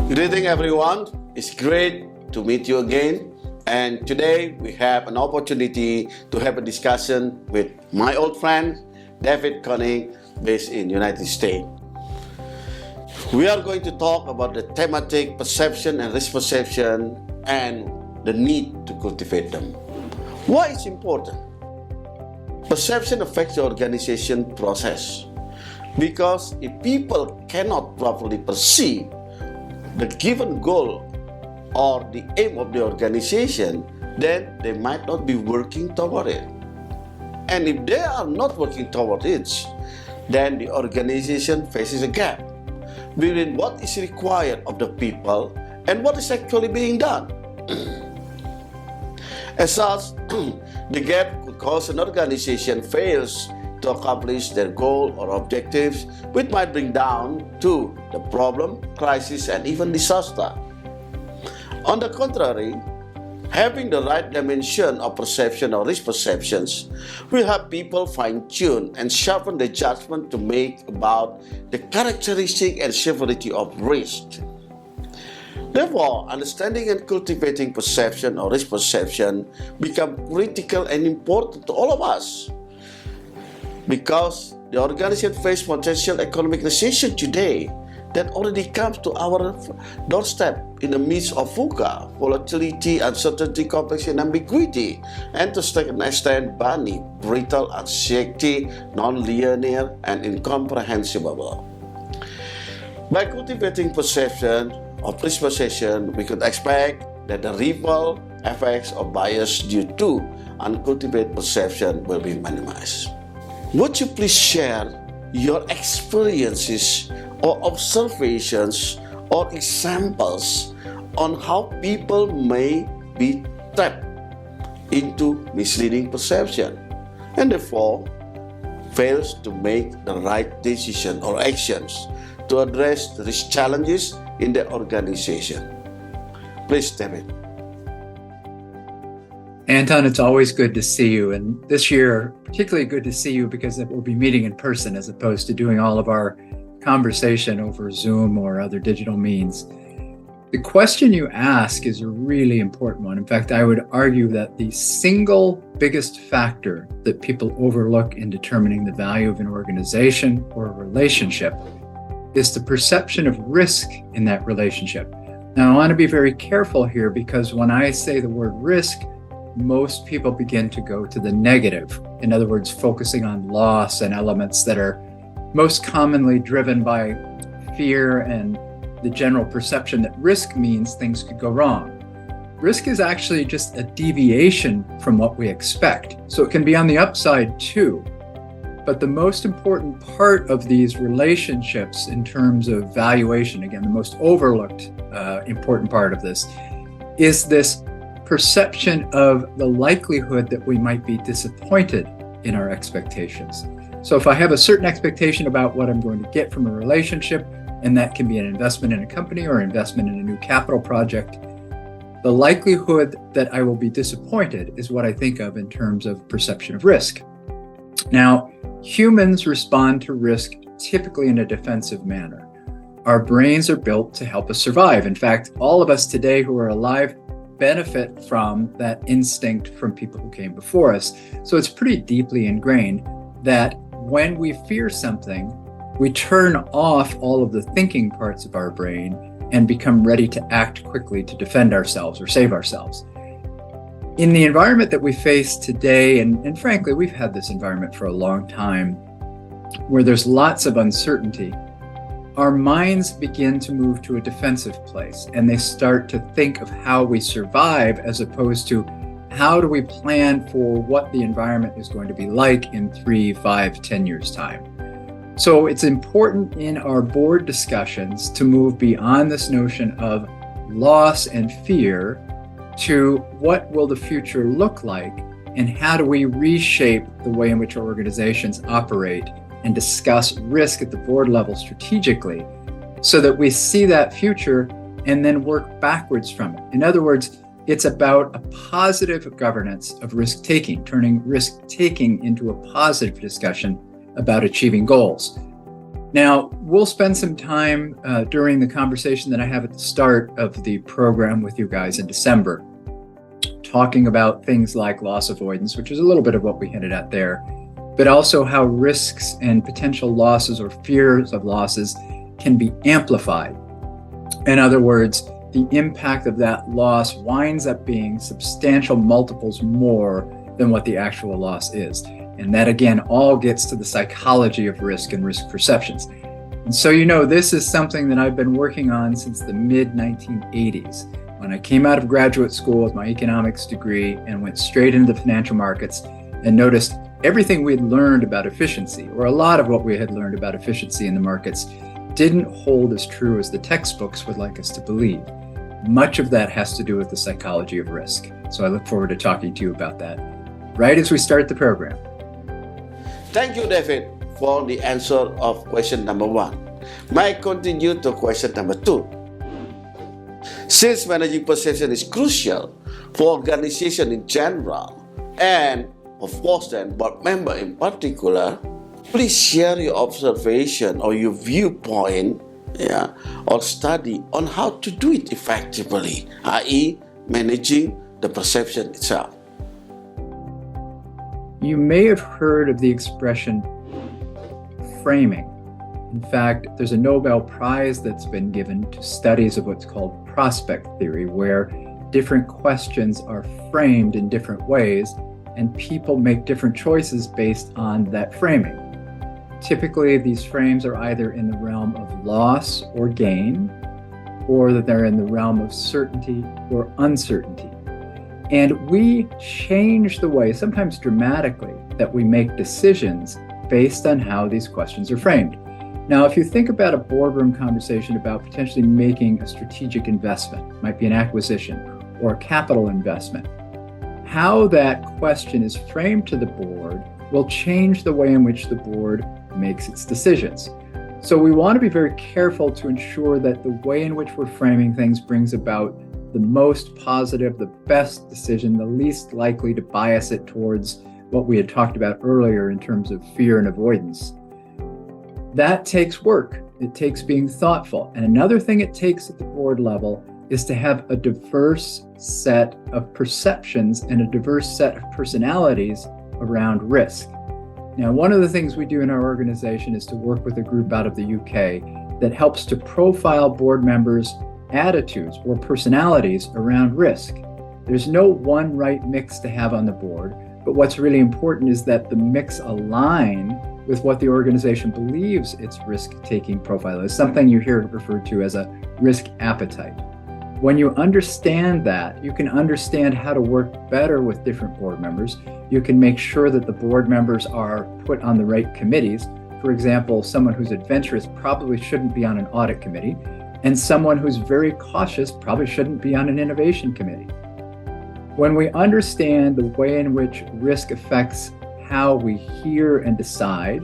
Greeting everyone. It's great to meet you again. And today we have an opportunity to have a discussion with my old friend, David Koning, based in United States. We are going to talk about the thematic perception and risk perception and the need to cultivate them. Why it's important? Perception affects the organization process because if people cannot properly perceive the given goal or the aim of the organization, then they might not be working toward it. And if they are not working toward it, then the organization faces a gap between what is required of the people and what is actually being done. As such, the gap could cause an organization fails to accomplish their goal or objectives, which might bring down to the problem, crisis, and even disaster. On the contrary, having the right dimension of perception or risk perceptions will help people fine-tune and sharpen their judgment to make about the characteristic and severity of risk. Therefore, understanding and cultivating perception or risk perception become critical and important to all of us, because the organization faces potential economic recession today that already comes to our doorstep in the midst of VUCA, volatility, uncertainty, complexity, and ambiguity, and to an extent, bunny, brittle, uncertainty, non-linear, and incomprehensible. By cultivating perception of risk perception, we could expect that the ripple effects of bias due to uncultivated perception will be minimized. Would you please share your experiences or observations or examples on how people may be trapped into misleading perception and therefore fails to make the right decision or actions to address the risk challenges in the organization? Please, David. Anton, it's always good to see you. And this year, particularly good to see you because we'll be meeting in person as opposed to doing all of our conversation over Zoom or other digital means. The question you ask is a really important one. In fact, I would argue that the single biggest factor that people overlook in determining the value of an organization or a relationship is the perception of risk in that relationship. Now, I want to be very careful here because when I say the word risk, most people begin to go to the negative. In other words, focusing on loss and elements that are most commonly driven by fear and the general perception that risk means things could go wrong. Risk is actually just a deviation from what we expect. So it can be on the upside too. But the most important part of these relationships in terms of valuation, again, the most overlooked important part of this, is this perception of the likelihood that we might be disappointed in our expectations. So if I have a certain expectation about what I'm going to get from a relationship, and that can be an investment in a company or investment in a new capital project, the likelihood that I will be disappointed is what I think of in terms of perception of risk. Now, humans respond to risk typically in a defensive manner. Our brains are built to help us survive. In fact, all of us today who are alive benefit from that instinct from people who came before us. So it's pretty deeply ingrained that when we fear something, we turn off all of the thinking parts of our brain and become ready to act quickly to defend ourselves or save ourselves. In the environment that we face today, and frankly, we've had this environment for a long time, where there's lots of uncertainty, our minds begin to move to a defensive place, and they start to think of how we survive as opposed to how do we plan for what the environment is going to be like in 3, 5, 10 years' time. So it's important in our board discussions to move beyond this notion of loss and fear to what will the future look like and how do we reshape the way in which our organizations operate and discuss risk at the board level strategically so that we see that future and then work backwards from it. In other words, it's about a positive governance of risk-taking, turning risk-taking into a positive discussion about achieving goals. Now, we'll spend some time during the conversation that I have at the start of the program with you guys in December, talking about things like loss avoidance, which is a little bit of what we hinted at there, but also how risks and potential losses or fears of losses can be amplified. In other words, the impact of that loss winds up being substantial multiples more than what the actual loss is. And that again, all gets to the psychology of risk and risk perceptions. And so, this is something that I've been working on since the mid-1980s. When I came out of graduate school with my economics degree and went straight into the financial markets and noticed everything we had learned about efficiency, or a lot of what we had learned about efficiency in the markets, didn't hold as true as the textbooks would like us to believe. Much of that has to do with the psychology of risk. So I look forward to talking to you about that right as we start the program. Thank you, David, for the answer of question number 1. May I continue to question number 2? Since managing perception is crucial for organization in general, and of course then board member in particular, please share your observation or your viewpoint or study on how to do it effectively, i.e. managing the perception itself. You may have heard of the expression framing. In fact, there's a Nobel Prize that's been given to studies of what's called prospect theory, where different questions are framed in different ways and people make different choices based on that framing. Typically, these frames are either in the realm of loss or gain, or that they're in the realm of certainty or uncertainty. And we change the way, sometimes dramatically, that we make decisions based on how these questions are framed. Now, if you think about a boardroom conversation about potentially making a strategic investment, it might be an acquisition or a capital investment, how that question is framed to the board will change the way in which the board makes its decisions. So we want to be very careful to ensure that the way in which we're framing things brings about the most positive, the best decision, the least likely to bias it towards what we had talked about earlier in terms of fear and avoidance. That takes work. It takes being thoughtful. And another thing it takes at the board level is to have a diverse set of perceptions and a diverse set of personalities around risk. Now, one of the things we do in our organization is to work with a group out of the UK that helps to profile board members' attitudes or personalities around risk. There's no one right mix to have on the board, but what's really important is that the mix align with what the organization believes its risk-taking profile is, something you hear referred to as a risk appetite. When you understand that, you can understand how to work better with different board members. You can make sure that the board members are put on the right committees. For example, someone who's adventurous probably shouldn't be on an audit committee, and someone who's very cautious probably shouldn't be on an innovation committee. When we understand the way in which risk affects how we hear and decide,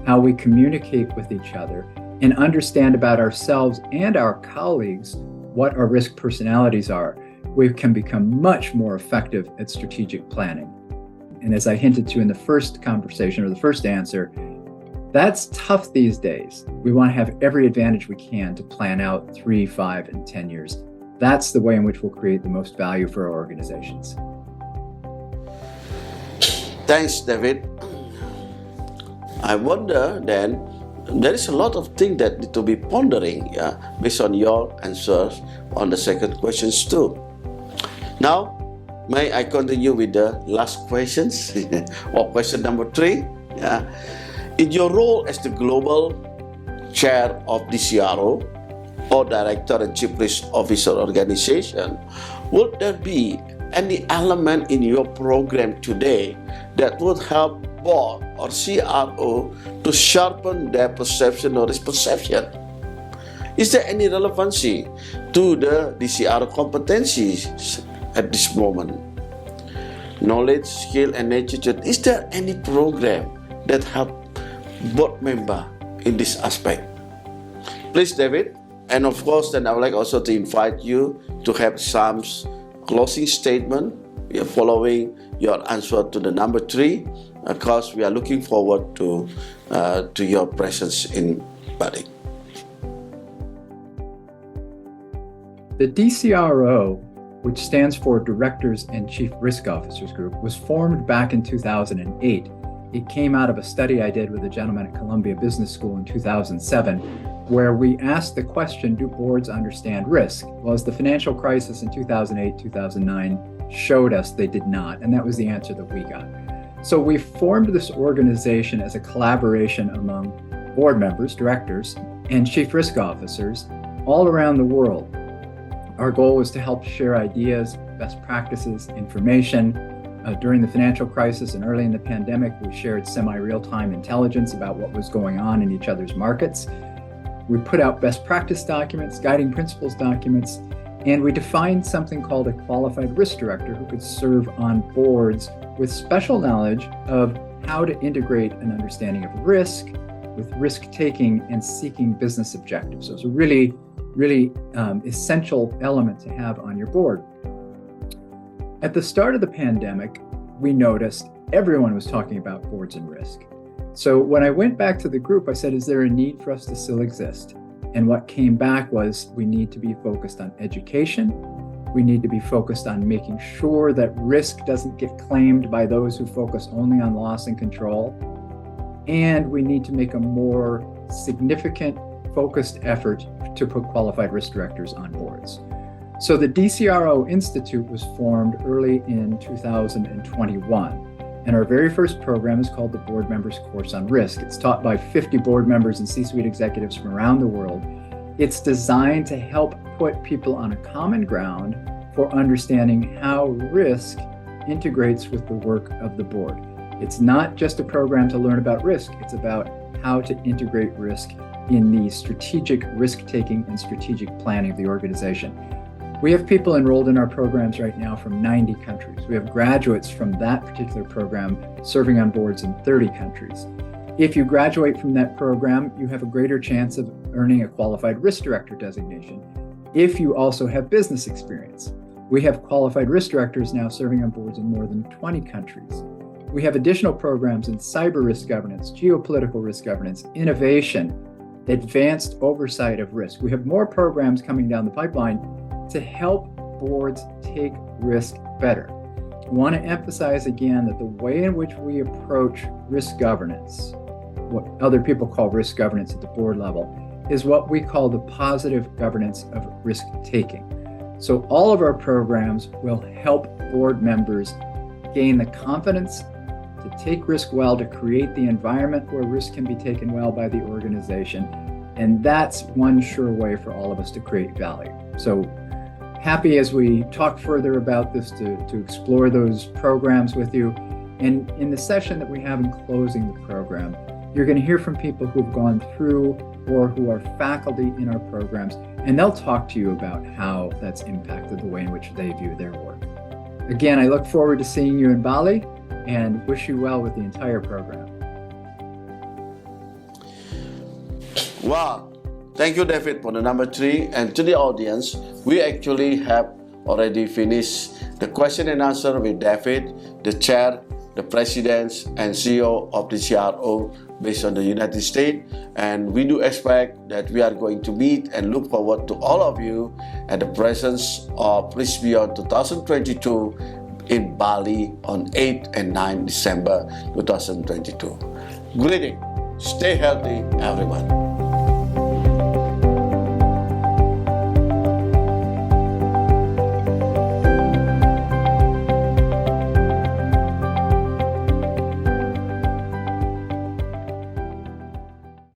how we communicate with each other, and understand about ourselves and our colleagues what our risk personalities are, we can become much more effective at strategic planning. And as I hinted to in the first conversation or the first answer, that's tough these days. We want to have every advantage we can to plan out 3, 5, and 10 years. That's the way in which we'll create the most value for our organizations. Thanks, David. I wonder then, there is a lot of things that need to be pondering based on your answers on the second questions too. Now, may I continue with the last questions or question number 3? In your role as the global chair of DCRO or director and chief risk officer organization, would there be any element in your program today that would help board or CRO to sharpen their perception or risk perception? Is there any relevancy to the DCRO competencies at this moment? Knowledge, skill, and attitude. Is there any program that help board member in this aspect? Please, David. And of course, then I would like also to invite you to have some closing statement following your answer to the number 3, because we are looking forward to your presence in Buddy. The DCRO, which stands for Directors and Chief Risk Officers Group, was formed back in 2008. It came out of a study I did with a gentleman at Columbia Business School in 2007, where we asked the question, do boards understand risk? Well, as the financial crisis in 2008, 2009 showed us, they did not, and that was the answer that we got. So we formed this organization as a collaboration among board members, directors, and chief risk officers all around the world. Our goal was to help share ideas, best practices, information. During the financial crisis and early in the pandemic, we shared semi-real-time intelligence about what was going on in each other's markets. We put out best practice documents, guiding principles documents, and we defined something called a qualified risk director who could serve on boards with special knowledge of how to integrate an understanding of risk with risk-taking and seeking business objectives. So it's a really essential element to have on your board. At the start of the pandemic, we noticed everyone was talking about boards and risk. So when I went back to the group, I said, is there a need for us to still exist? And what came back was we need to be focused on education. We need to be focused on making sure that risk doesn't get claimed by those who focus only on loss and control. And we need to make a more significant focused effort to put qualified risk directors on boards. So the DCRO Institute was formed early in 2021. And our very first program is called the Board Members Course on Risk. It's taught by 50 board members and C-suite executives from around the world. It's designed to help put people on a common ground for understanding how risk integrates with the work of the board. It's not just a program to learn about risk, it's about how to integrate risk in the strategic risk-taking and strategic planning of the organization. We have people enrolled in our programs right now from 90 countries. We have graduates from that particular program serving on boards in 30 countries. If you graduate from that program, you have a greater chance of earning a qualified risk director designation if you also have business experience. We have qualified risk directors now serving on boards in more than 20 countries. We have additional programs in cyber risk governance, geopolitical risk governance, innovation, advanced oversight of risk. We have more programs coming down the pipeline to help boards take risk better. I want to emphasize again that the way in which we approach risk governance, what other people call risk governance at the board level, is what we call the positive governance of risk taking. So all of our programs will help board members gain the confidence to take risk well, to create the environment where risk can be taken well by the organization. And that's one sure way for all of us to create value. So happy as we talk further about this to explore those programs with you. And in the session that we have in closing the program, you're going to hear from people who've gone through or who are faculty in our programs, and they'll talk to you about how that's impacted the way in which they view their work. Again, I look forward to seeing you in Bali and wish you well with the entire program. Wow. Thank you, David, for the number 3. And to the audience, we actually have already finished the question and answer with David, the chair, the president, and CEO of the CRO based on the United States. And we do expect that we are going to meet and look forward to all of you at the presence of Risk Beyond 2022 in Bali on 8 and 9 December 2022. Greetings. Stay healthy, everyone.